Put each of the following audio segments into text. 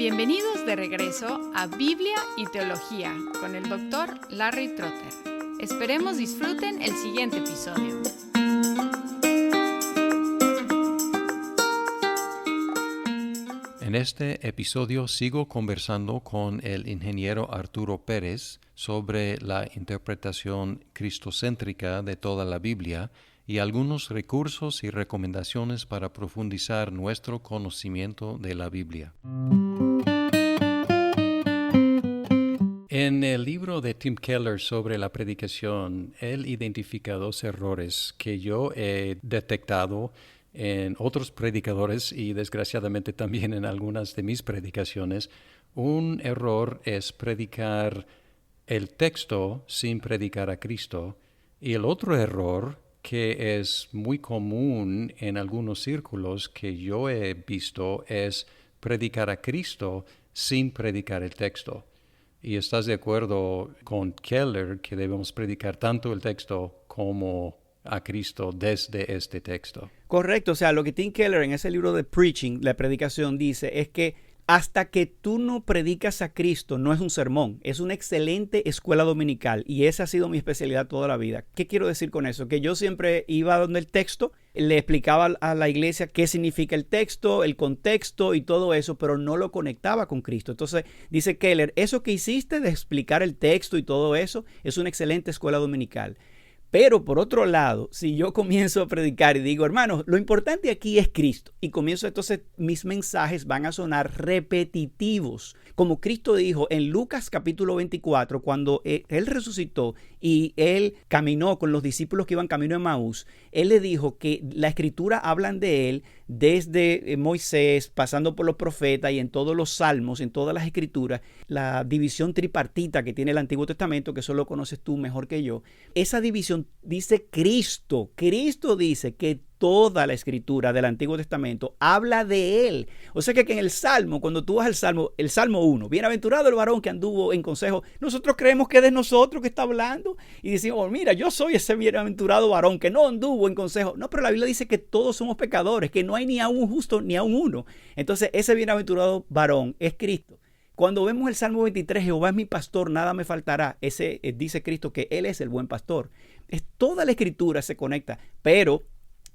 Bienvenidos de regreso a Biblia y Teología con el Dr. Larry Trotter. Esperemos disfruten el siguiente episodio. En este episodio sigo conversando con el ingeniero Arturo Pérez sobre la interpretación cristocéntrica de toda la Biblia y algunos recursos y recomendaciones para profundizar nuestro conocimiento de la Biblia. En el libro de Tim Keller sobre la predicación, él identifica dos errores que yo he detectado en otros predicadores y desgraciadamente también en algunas de mis predicaciones. Un error es predicar el texto sin predicar a Cristo, y el otro error, que es muy común en algunos círculos que yo he visto, es predicar a Cristo sin predicar el texto. ¿Y estás de acuerdo con Keller que debemos predicar tanto el texto como a Cristo desde este texto? Correcto, o sea, lo que Tim Keller en ese libro de Preaching, la predicación, dice es que hasta que tú no predicas a Cristo no es un sermón, es una excelente escuela dominical, y esa ha sido mi especialidad toda la vida. ¿Qué quiero decir con eso? Que yo siempre iba donde el texto, le explicaba a la iglesia qué significa el texto, el contexto y todo eso, pero no lo conectaba con Cristo. Entonces dice Keller, eso que hiciste de explicar el texto y todo eso es una excelente escuela dominical. Pero por otro lado, si yo comienzo a predicar y digo, hermanos, lo importante aquí es Cristo, y comienzo entonces, mis mensajes van a sonar repetitivos. Como Cristo dijo en Lucas capítulo 24, cuando Él resucitó y Él caminó con los discípulos que iban camino a Emaús, Él le dijo que la Escritura hablan de Él desde Moisés, pasando por los profetas y en todos los salmos, en todas las Escrituras, la división tripartita que tiene el Antiguo Testamento, que eso lo conoces tú mejor que yo. Esa división dice Cristo. Cristo dice que toda la Escritura del Antiguo Testamento habla de Él. O sea que en el Salmo, cuando tú vas al Salmo, el Salmo 1, bienaventurado el varón que anduvo en consejo, nosotros creemos que es de nosotros que está hablando y decimos, mira, yo soy ese bienaventurado varón que no anduvo en consejo. No, pero la Biblia dice que todos somos pecadores, que no hay ni a un justo ni a un uno. Entonces ese bienaventurado varón es Cristo. Cuando vemos el Salmo 23, Jehová es mi pastor, nada me faltará. Ese dice Cristo que Él es el buen pastor. Toda la Escritura se conecta, pero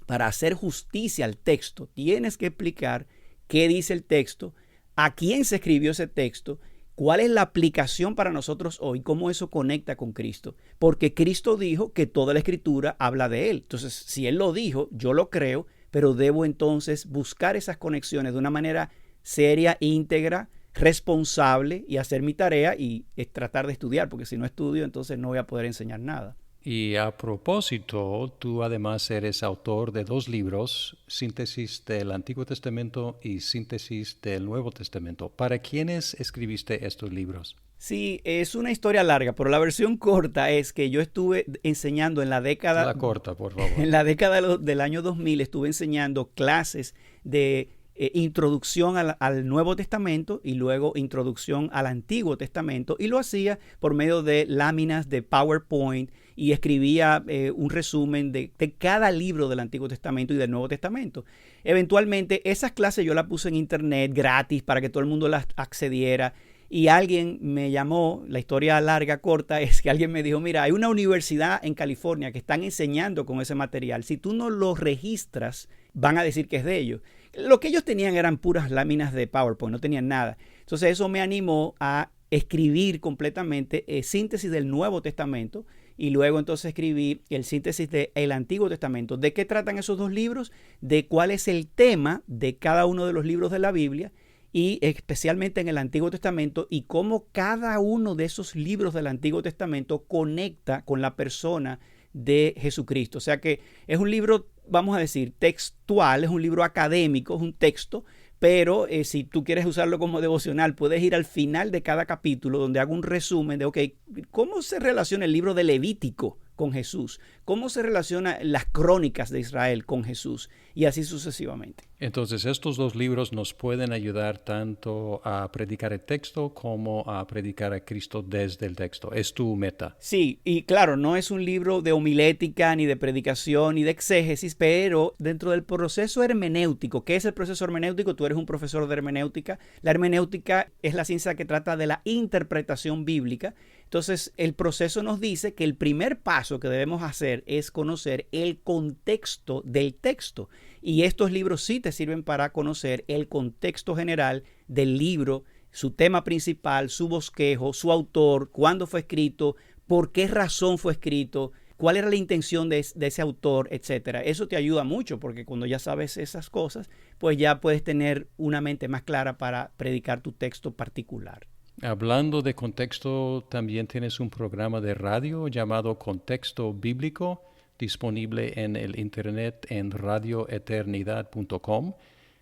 para hacer justicia al texto, tienes que explicar qué dice el texto, a quién se escribió ese texto, cuál es la aplicación para nosotros hoy, cómo eso conecta con Cristo. Porque Cristo dijo que toda la Escritura habla de Él. Entonces, si Él lo dijo, yo lo creo, pero debo entonces buscar esas conexiones de una manera seria, íntegra, responsable, y hacer mi tarea y tratar de estudiar, porque si no estudio, entonces no voy a poder enseñar nada. Y a propósito, tú además eres autor de 2 libros, Síntesis del Antiguo Testamento y Síntesis del Nuevo Testamento. ¿Para quiénes escribiste estos libros? Sí, es una historia larga, pero la versión corta es que yo estuve enseñando en la década... La corta, por favor. En la década del año 2000 estuve enseñando clases de introducción al Nuevo Testamento y luego introducción al Antiguo Testamento, y lo hacía por medio de láminas de PowerPoint, y escribía un resumen de cada libro del Antiguo Testamento y del Nuevo Testamento. Eventualmente esas clases yo las puse en internet gratis para que todo el mundo las accediera, y alguien me llamó, la historia larga, corta, es que alguien me dijo, mira, hay una universidad en California que están enseñando con ese material, si tú no lo registras, van a decir que es de ellos. Lo que ellos tenían eran puras láminas de PowerPoint, no tenían nada. Entonces eso me animó a escribir completamente síntesis del Nuevo Testamento, y luego entonces escribí el síntesis del Antiguo Testamento. ¿De qué tratan esos 2 libros? De cuál es el tema de cada uno de los libros de la Biblia, y especialmente en el Antiguo Testamento, y cómo cada uno de esos libros del Antiguo Testamento conecta con la persona de Jesucristo. O sea que es un libro, vamos a decir, textual, es un libro académico, es un texto, pero si tú quieres usarlo como devocional, puedes ir al final de cada capítulo donde hago un resumen de, ¿cómo se relaciona el libro de Levítico con Jesús? ¿Cómo se relacionan las crónicas de Israel con Jesús? Y así sucesivamente. Entonces, estos dos libros nos pueden ayudar tanto a predicar el texto como a predicar a Cristo desde el texto. Es tu meta. Sí, y claro, no es un libro de homilética, ni de predicación, ni de exégesis, pero dentro del proceso hermenéutico. ¿Qué es el proceso hermenéutico? Tú eres un profesor de hermenéutica. La hermenéutica es la ciencia que trata de la interpretación bíblica. Entonces, el proceso nos dice que el primer paso que debemos hacer es conocer el contexto del texto. Y estos libros sí te sirven para conocer el contexto general del libro, su tema principal, su bosquejo, su autor, cuándo fue escrito, por qué razón fue escrito, cuál era la intención de ese autor, etcétera. Eso te ayuda mucho porque cuando ya sabes esas cosas, pues ya puedes tener una mente más clara para predicar tu texto particular. Hablando de contexto, también tienes un programa de radio llamado Contexto Bíblico, disponible en el internet en radioeternidad.com.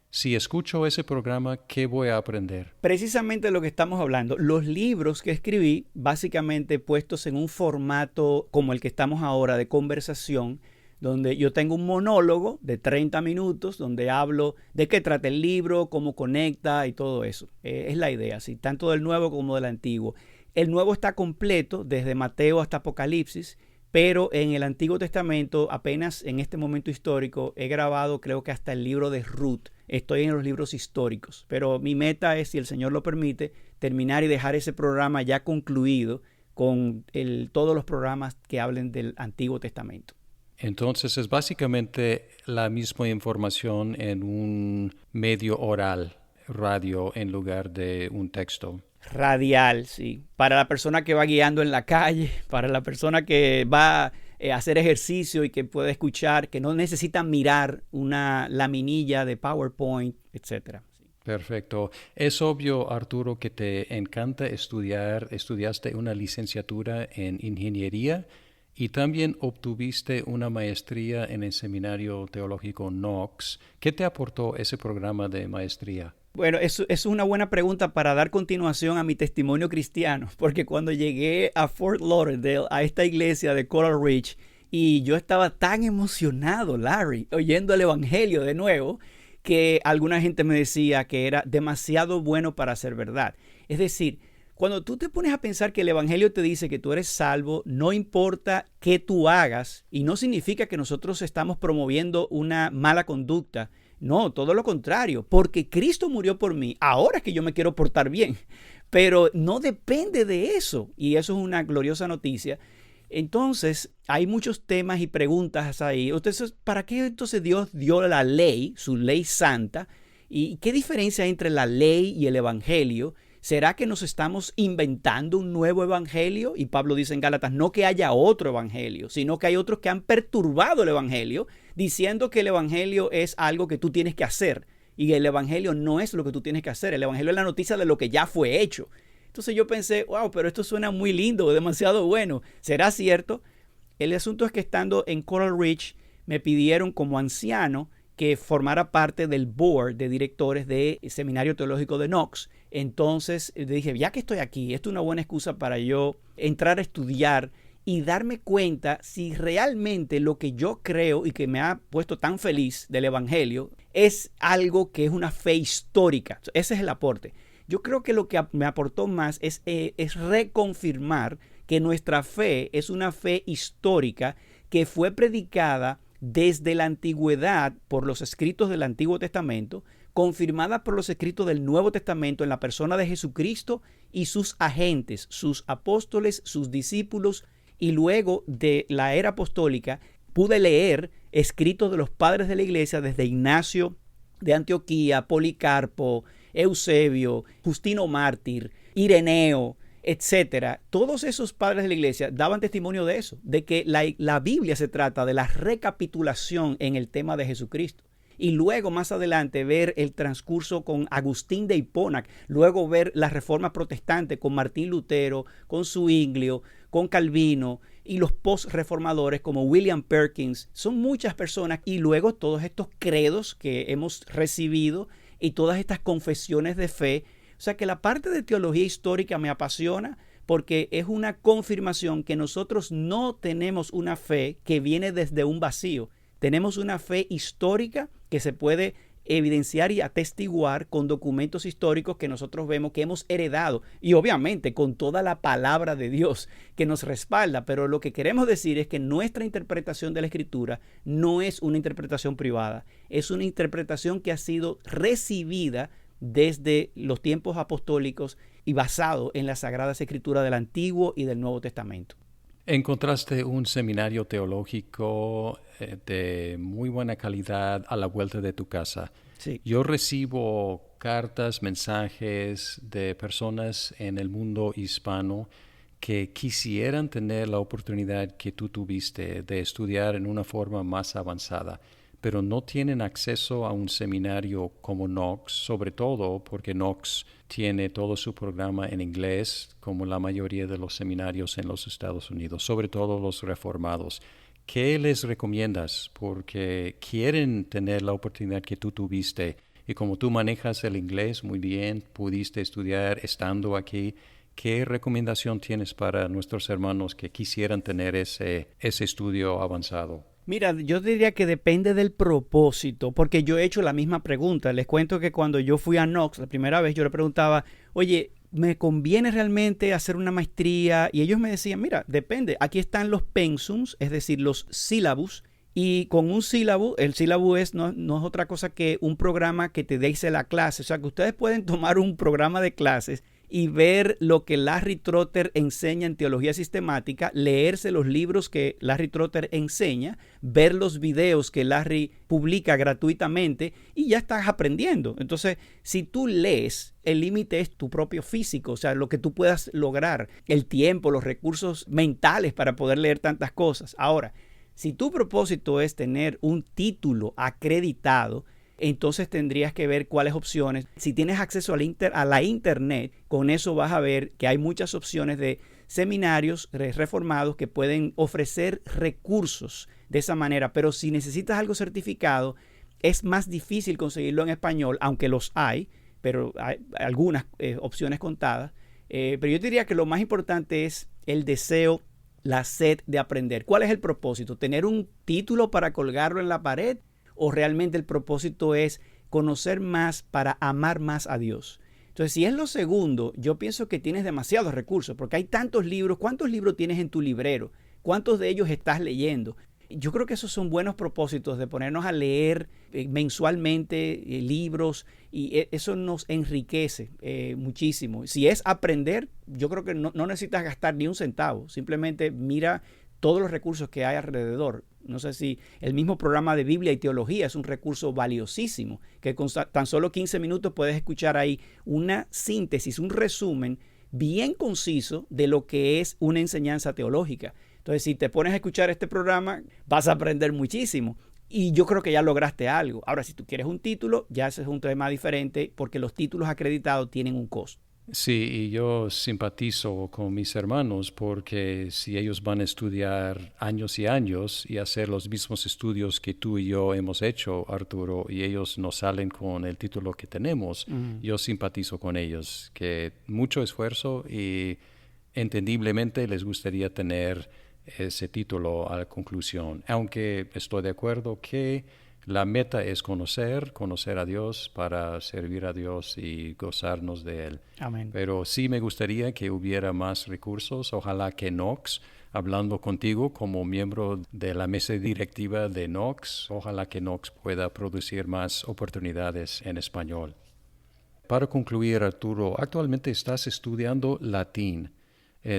Si escucho ese programa, ¿qué voy a aprender? Precisamente lo que estamos hablando. Los libros que escribí, básicamente puestos en un formato como el que estamos ahora, de conversación, donde yo tengo un monólogo de 30 minutos, donde hablo de qué trata el libro, cómo conecta y todo eso. Es la idea, ¿sí? Tanto del Nuevo como del Antiguo. El Nuevo está completo, desde Mateo hasta Apocalipsis, pero en el Antiguo Testamento, apenas en este momento histórico, he grabado creo que hasta el libro de Ruth. Estoy en los libros históricos, pero mi meta es, si el Señor lo permite, terminar y dejar ese programa ya concluido con todos los programas que hablen del Antiguo Testamento. Entonces es básicamente la misma información en un medio oral, radio, en lugar de un texto. Radial, sí. Para la persona que va guiando en la calle, para la persona que va a hacer ejercicio y que puede escuchar, que no necesita mirar una laminilla de PowerPoint, etcétera. Perfecto. Es obvio, Arturo, que te encanta estudiar. Estudiaste una licenciatura en ingeniería y también obtuviste una maestría en el Seminario Teológico Knox. ¿Qué te aportó ese programa de maestría? Bueno, eso es una buena pregunta para dar continuación a mi testimonio cristiano, porque cuando llegué a Fort Lauderdale, a esta iglesia de Coral Ridge, y yo estaba tan emocionado, Larry, oyendo el evangelio de nuevo, que alguna gente me decía que era demasiado bueno para ser verdad. Es decir, cuando tú te pones a pensar que el evangelio te dice que tú eres salvo, no importa qué tú hagas, y no significa que nosotros estamos promoviendo una mala conducta. No, todo lo contrario, porque Cristo murió por mí. Ahora es que yo me quiero portar bien, pero no depende de eso, y eso es una gloriosa noticia. Entonces, hay muchos temas y preguntas ahí. Entonces, ¿para qué entonces Dios dio la ley, su ley santa? ¿Y qué diferencia hay entre la ley y el evangelio? ¿Será que nos estamos inventando un nuevo evangelio? Y Pablo dice en Gálatas, no que haya otro evangelio, sino que hay otros que han perturbado el evangelio, diciendo que el evangelio es algo que tú tienes que hacer. Y el evangelio no es lo que tú tienes que hacer. El evangelio es la noticia de lo que ya fue hecho. Entonces yo pensé, wow, pero esto suena muy lindo, demasiado bueno. ¿Será cierto? El asunto es que estando en Coral Ridge, me pidieron como anciano que formara parte del board de directores del Seminario Teológico de Knox. Entonces dije, ya que estoy aquí, esto es una buena excusa para yo entrar a estudiar y darme cuenta si realmente lo que yo creo y que me ha puesto tan feliz del evangelio es algo que es una fe histórica. Ese es el aporte. Yo creo que lo que me aportó más es reconfirmar que nuestra fe es una fe histórica que fue predicada desde la antigüedad por los escritos del Antiguo Testamento, confirmada por los escritos del Nuevo Testamento en la persona de Jesucristo y sus agentes, sus apóstoles, sus discípulos, y luego de la era apostólica pude leer escritos de los padres de la iglesia desde Ignacio de Antioquía, Policarpo, Eusebio, Justino Mártir, Ireneo, etcétera. Todos esos padres de la iglesia daban testimonio de eso, de que la Biblia se trata de la recapitulación en el tema de Jesucristo. Y luego más adelante ver el transcurso con Agustín de Hipona, luego ver la reforma protestante con Martín Lutero, con Zwinglio, con Calvino y los post-reformadores como William Perkins. Son muchas personas, y luego todos estos credos que hemos recibido y todas estas confesiones de fe. O sea que la parte de teología histórica me apasiona porque es una confirmación que nosotros no tenemos una fe que viene desde un vacío. Tenemos una fe histórica que se puede evidenciar y atestiguar con documentos históricos que nosotros vemos que hemos heredado y obviamente con toda la palabra de Dios que nos respalda, pero lo que queremos decir es que nuestra interpretación de la Escritura no es una interpretación privada, es una interpretación que ha sido recibida desde los tiempos apostólicos y basado en las Sagradas Escrituras del Antiguo y del Nuevo Testamento. ¿Encontraste un seminario teológico de muy buena calidad a la vuelta de tu casa? Sí. Yo recibo cartas, mensajes de personas en el mundo hispano que quisieran tener la oportunidad que tú tuviste de estudiar en una forma más avanzada, pero no tienen acceso a un seminario como Knox, sobre todo porque Knox tiene todo su programa en inglés, como la mayoría de los seminarios en los Estados Unidos, sobre todo los reformados. ¿Qué les recomiendas? Porque quieren tener la oportunidad que tú tuviste. Y como tú manejas el inglés muy bien, pudiste estudiar estando aquí, ¿qué recomendación tienes para nuestros hermanos que quisieran tener ese estudio avanzado? Mira, yo diría que depende del propósito, porque yo he hecho la misma pregunta. Les cuento que cuando yo fui a Knox la primera vez, yo le preguntaba, oye, ¿me conviene realmente hacer una maestría? Y ellos me decían, mira, depende. Aquí están los pensums, es decir, los sílabus. Y con un sílabo, el sílabo no es otra cosa que un programa que te dice la clase. O sea, que ustedes pueden tomar un programa de clases y ver lo que Larry Trotter enseña en teología sistemática, leerse los libros que Larry Trotter enseña, ver los videos que Larry publica gratuitamente y ya estás aprendiendo. Entonces, si tú lees, el límite es tu propio físico, o sea, lo que tú puedas lograr, el tiempo, los recursos mentales para poder leer tantas cosas. Ahora, si tu propósito es tener un título acreditado, entonces tendrías que ver cuáles opciones. Si tienes acceso a la internet, con eso vas a ver que hay muchas opciones de seminarios reformados que pueden ofrecer recursos de esa manera. Pero si necesitas algo certificado, es más difícil conseguirlo en español, aunque los hay, pero hay algunas opciones contadas. Pero yo diría que lo más importante es el deseo, la sed de aprender. ¿Cuál es el propósito? ¿Tener un título para colgarlo en la pared? ¿O realmente el propósito es conocer más para amar más a Dios? Entonces, si es lo segundo, yo pienso que tienes demasiados recursos, porque hay tantos libros. ¿Cuántos libros tienes en tu librero? ¿Cuántos de ellos estás leyendo? Yo creo que esos son buenos propósitos de ponernos a leer mensualmente libros y eso nos enriquece muchísimo. Si es aprender, yo creo que no necesitas gastar ni un centavo. Simplemente mira todos los recursos que hay alrededor. No sé si el mismo programa de Biblia y Teología es un recurso valiosísimo, que con tan solo 15 minutos puedes escuchar ahí una síntesis, un resumen bien conciso de lo que es una enseñanza teológica. Entonces, si te pones a escuchar este programa, vas a aprender muchísimo. Y yo creo que ya lograste algo. Ahora, si tú quieres un título, ya ese es un tema diferente, porque los títulos acreditados tienen un costo. Sí, y yo simpatizo con mis hermanos porque si ellos van a estudiar años y años y hacer los mismos estudios que tú y yo hemos hecho, Arturo, y ellos no salen con el título que tenemos, yo simpatizo con ellos, que mucho esfuerzo y entendiblemente les gustaría tener ese título a la conclusión, aunque estoy de acuerdo que la meta es conocer a Dios para servir a Dios y gozarnos de Él. Amén. Pero sí me gustaría que hubiera más recursos. Ojalá que Knox, hablando contigo como miembro de la mesa directiva de Knox, ojalá que Knox pueda producir más oportunidades en español. Para concluir, Arturo, actualmente estás estudiando latín.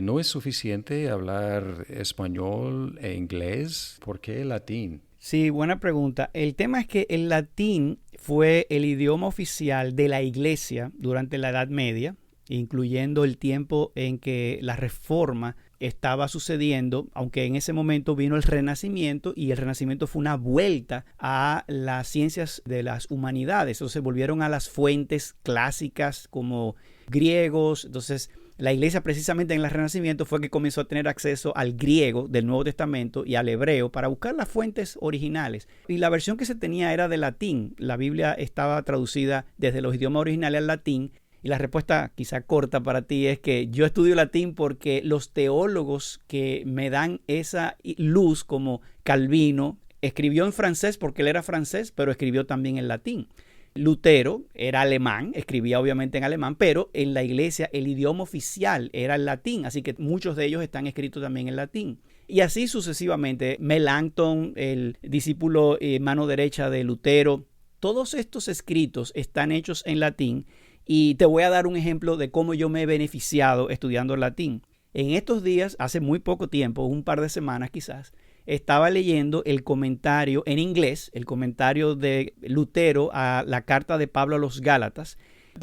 ¿No es suficiente hablar español e inglés? ¿Por qué latín? Sí, buena pregunta. El tema es que el latín fue el idioma oficial de la Iglesia durante la Edad Media, incluyendo el tiempo en que la Reforma estaba sucediendo, aunque en ese momento vino el Renacimiento y el Renacimiento fue una vuelta a las ciencias de las humanidades. Entonces volvieron a las fuentes clásicas como griegos. Entonces la Iglesia precisamente en el Renacimiento fue que comenzó a tener acceso al griego del Nuevo Testamento y al hebreo para buscar las fuentes originales. Y la versión que se tenía era de latín. La Biblia estaba traducida desde los idiomas originales al latín Y la respuesta quizá corta para ti es que yo estudio latín porque los teólogos que me dan esa luz, como Calvino, escribió en francés porque él era francés, pero escribió también en latín. Lutero era alemán, escribía obviamente en alemán, pero en la iglesia el idioma oficial era el latín, así que muchos de ellos están escritos también en latín. Y así sucesivamente, Melanchthon, el discípulo mano derecha de Lutero, todos estos escritos están hechos en latín. Y te voy a dar un ejemplo de cómo yo me he beneficiado estudiando latín. En estos días, hace muy poco tiempo, un par de semanas quizás, estaba leyendo el comentario en inglés, el comentario de Lutero a la carta de Pablo a los Gálatas.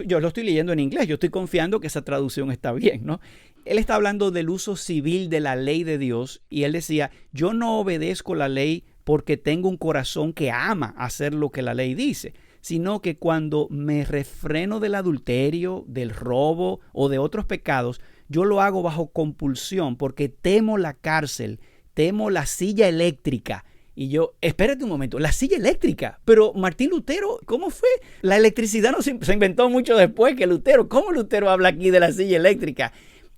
Yo lo estoy leyendo en inglés, yo estoy confiando que esa traducción está bien, ¿no? Él está hablando del uso civil de la ley de Dios y él decía, yo no obedezco la ley porque tengo un corazón que ama hacer lo que la ley dice, sino que cuando me refreno del adulterio, del robo o de otros pecados, yo lo hago bajo compulsión porque temo la cárcel, temo la silla eléctrica. Y yo, espérate un momento, la silla eléctrica. Pero Martín Lutero, ¿cómo fue? La electricidad no se inventó mucho después que Lutero. ¿Cómo Lutero habla aquí de la silla eléctrica?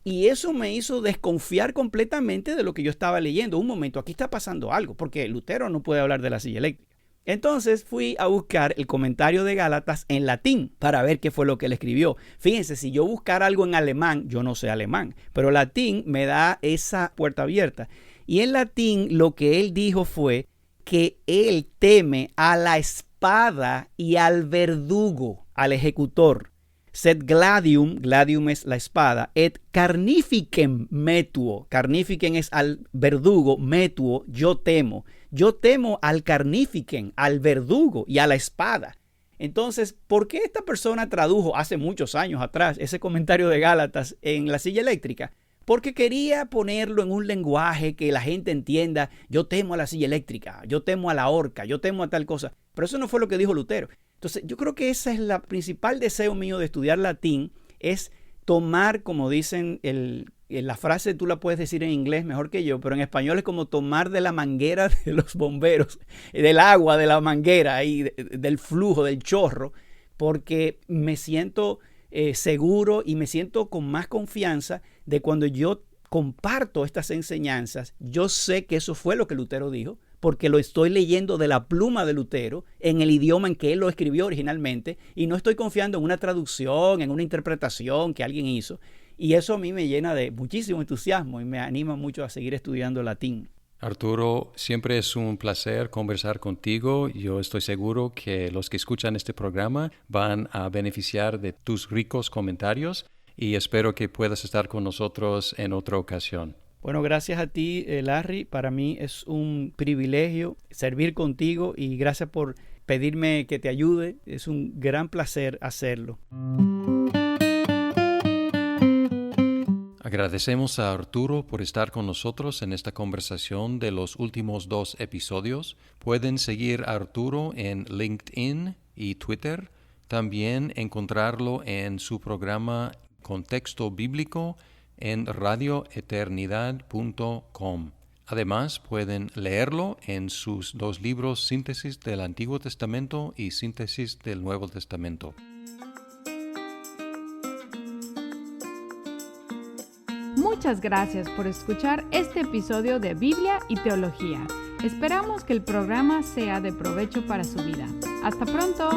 Y eso me hizo desconfiar completamente de lo que yo estaba leyendo. Un momento, aquí está pasando algo, porque Lutero no puede hablar de la silla eléctrica. Entonces fui a buscar el comentario de Gálatas en latín para ver qué fue lo que él escribió. Fíjense, si yo buscara algo en alemán, yo no sé alemán, pero latín me da esa puerta abierta. Y en latín lo que él dijo fue que él teme a la espada y al verdugo, al ejecutor. Sed gladium, gladium es la espada, et carnificem metuo. Carnificem es al verdugo, metuo, yo temo. Yo temo al carnificem, al verdugo y a la espada. Entonces, ¿por qué esta persona tradujo hace muchos años atrás ese comentario de Gálatas en la silla eléctrica? Porque quería ponerlo en un lenguaje que la gente entienda, yo temo a la silla eléctrica, yo temo a la horca, yo temo a tal cosa. Pero eso no fue lo que dijo Lutero. Entonces, yo creo que ese es el principal deseo mío de estudiar latín, es tomar, como dicen, la frase tú la puedes decir en inglés mejor que yo, pero en español es como tomar de la manguera de los bomberos, del agua de la manguera y del flujo, del chorro, porque me siento seguro y me siento con más confianza de cuando yo comparto estas enseñanzas. Yo sé que eso fue lo que Lutero dijo, porque lo estoy leyendo de la pluma de Lutero en el idioma en que él lo escribió originalmente y no estoy confiando en una traducción, en una interpretación que alguien hizo. Y eso a mí me llena de muchísimo entusiasmo y me anima mucho a seguir estudiando latín. Arturo, siempre es un placer conversar contigo. Yo estoy seguro que los que escuchan este programa van a beneficiar de tus ricos comentarios y espero que puedas estar con nosotros en otra ocasión. Bueno, gracias a ti, Larry. Para mí es un privilegio servir contigo y gracias por pedirme que te ayude. Es un gran placer hacerlo. Agradecemos a Arturo por estar con nosotros en esta conversación de los últimos 2 episodios. Pueden seguir a Arturo en LinkedIn y Twitter. También encontrarlo en su programa Contexto Bíblico en radioeternidad.com. Además, pueden leerlo en sus 2 libros, Síntesis del Antiguo Testamento y Síntesis del Nuevo Testamento. Muchas gracias por escuchar este episodio de Biblia y Teología. Esperamos que el programa sea de provecho para su vida. ¡Hasta pronto!